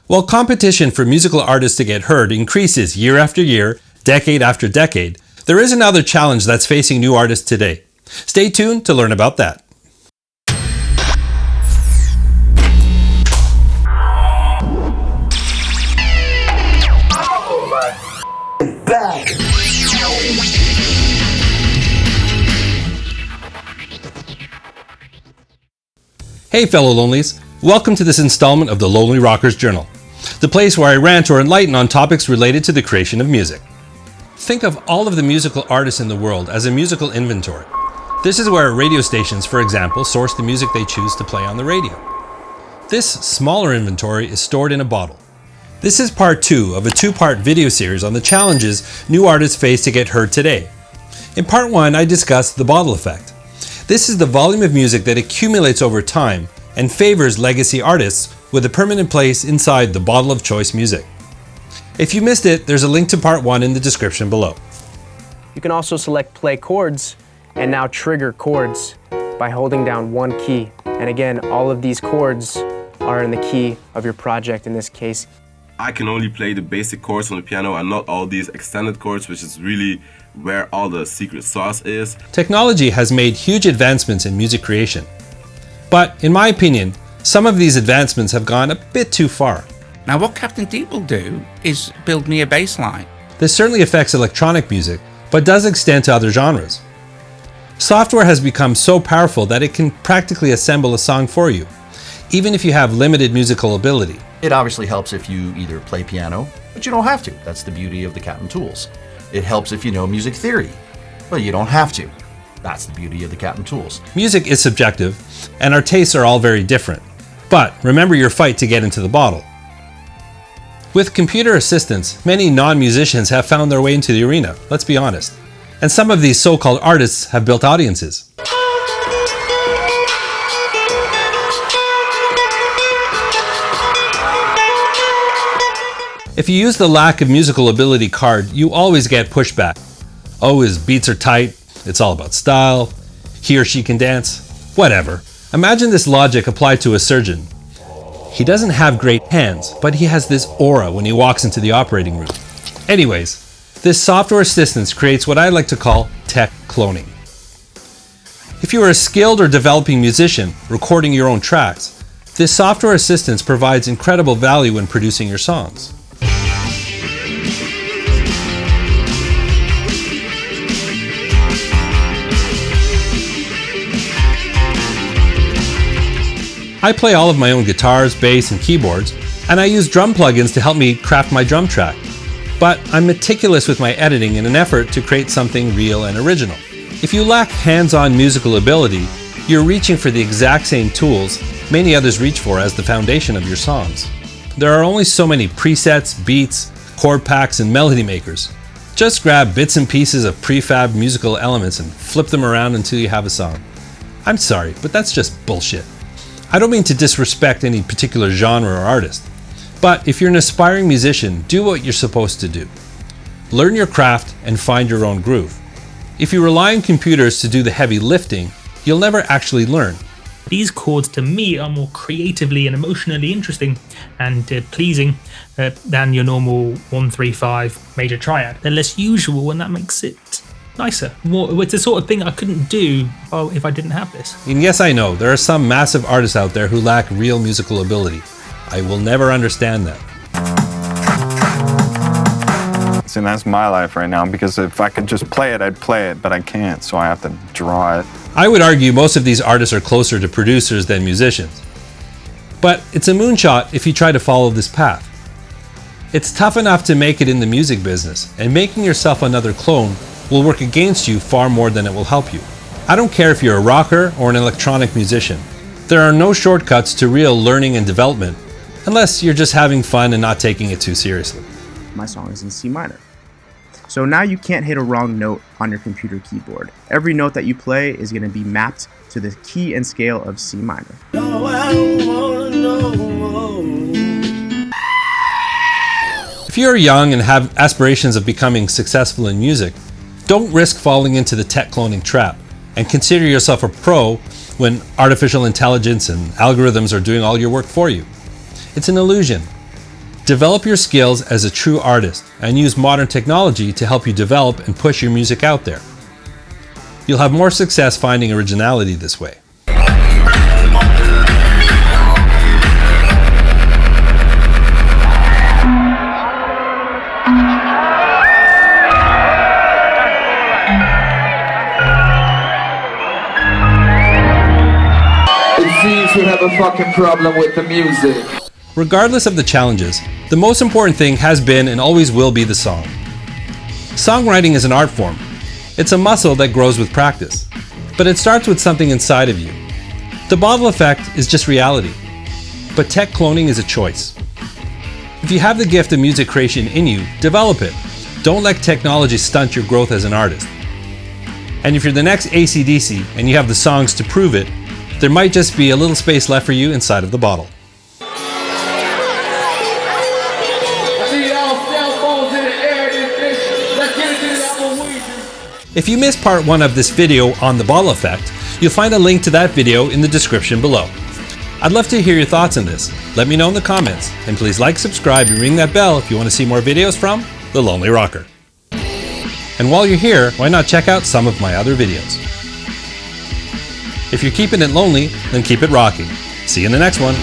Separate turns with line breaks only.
While competition for musical artists to get heard increases year after year, decade after decade, there is another challenge that's facing new artists today. Stay tuned to learn about that. Hey fellow Lonelies, welcome to this installment of the Lonely Rockers Journal, the place where I rant or enlighten on topics related to the creation of music. Think of all of the musical artists in the world as a musical inventory. This is where radio stations, for example, source the music they choose to play on the radio. This smaller inventory is stored in a bottle. This is part 2 of a 2-part video series on the challenges new artists face to get heard today. In part 1, I discussed the bottle effect. This is the volume of music that accumulates over time and favors legacy artists with a permanent place inside the bottle of choice music. If you missed it, there's a link to part 1 in the description below.
You can also select play chords and now trigger chords by holding down one key. And again, all of these chords are in the key of your project in this case.
I can only play the basic chords on the piano and not all these extended chords, which is really where all the secret sauce is.
Technology has made huge advancements in music creation. But in my opinion, some of these advancements have gone a bit too far.
Now what Captain Deep will do is build me a bass line.
This certainly affects electronic music, but does extend to other genres. Software has become so powerful that it can practically assemble a song for you, even if you have limited musical ability.
It obviously helps if you either play piano, but you don't have to. That's the beauty of the Captain Tools. It helps if you know music theory, but you don't have to. That's the beauty of the Captain Tools.
Music is subjective, and our tastes are all very different. But remember your fight to get into the bottle. With computer assistance, many non-musicians have found their way into the arena, let's be honest. And some of these so-called artists have built audiences. If you use the lack of musical ability card, you always get pushback. Oh, his beats are tight, it's all about style, he or she can dance, whatever. Imagine this logic applied to a surgeon. He doesn't have great hands, but he has this aura when he walks into the operating room. Anyways, this software assistance creates what I like to call tech cloning. If you are a skilled or developing musician recording your own tracks, this software assistance provides incredible value when producing your songs. I play all of my own guitars, bass, and keyboards, and I use drum plugins to help me craft my drum track. But I'm meticulous with my editing in an effort to create something real and original. If you lack hands-on musical ability, you're reaching for the exact same tools many others reach for as the foundation of your songs. There are only so many presets, beats, chord packs, and melody makers. Just grab bits and pieces of prefab musical elements and flip them around until you have a song. I'm sorry, but that's just bullshit. I don't mean to disrespect any particular genre or artist, but if you're an aspiring musician, do what you're supposed to do. Learn your craft and find your own groove. If you rely on computers to do the heavy lifting, you'll never actually learn.
These chords to me are more creatively and emotionally interesting and pleasing than your normal 1-3-5 major triad. They're less usual and that makes it nicer. It's the sort of thing I couldn't do if I didn't have this.
And yes, I know, there are some massive artists out there who lack real musical ability. I will never understand that.
See, that's my life right now, because if I could just play it, I'd play it, but I can't, so I have to draw it.
I would argue most of these artists are closer to producers than musicians. But it's a moonshot if you try to follow this path. It's tough enough to make it in the music business, and making yourself another clone will work against you far more than it will help you. I don't care if you're a rocker or an electronic musician. There are no shortcuts to real learning and development, unless you're just having fun and not taking it too seriously.
My song is in C minor. So now you can't hit a wrong note on your computer keyboard. Every note that you play is going to be mapped to the key and scale of C minor.
If you're young and have aspirations of becoming successful in music, don't risk falling into the tech cloning trap and consider yourself a pro when artificial intelligence and algorithms are doing all your work for you. It's an illusion. Develop your skills as a true artist and use modern technology to help you develop and push your music out there. You'll have more success finding originality this way.
It seems we have a fucking problem with the music.
Regardless of the challenges, the most important thing has been and always will be the song. Songwriting is an art form. It's a muscle that grows with practice, but it starts with something inside of you. The bottle effect is just reality, but tech cloning is a choice. If you have the gift of music creation in you, develop it. Don't let technology stunt your growth as an artist. And if you're the next AC/DC and you have the songs to prove it, there might just be a little space left for you inside of the bottle. If you missed part 1 of this video on the bottle effect, you'll find a link to that video in the description below. I'd love to hear your thoughts on this. Let me know in the comments, and please like, subscribe, and ring that bell if you want to see more videos from The Lonely Rocker. And while you're here, why not check out some of my other videos? If you're keeping it lonely, then keep it rocking. See you in the next one.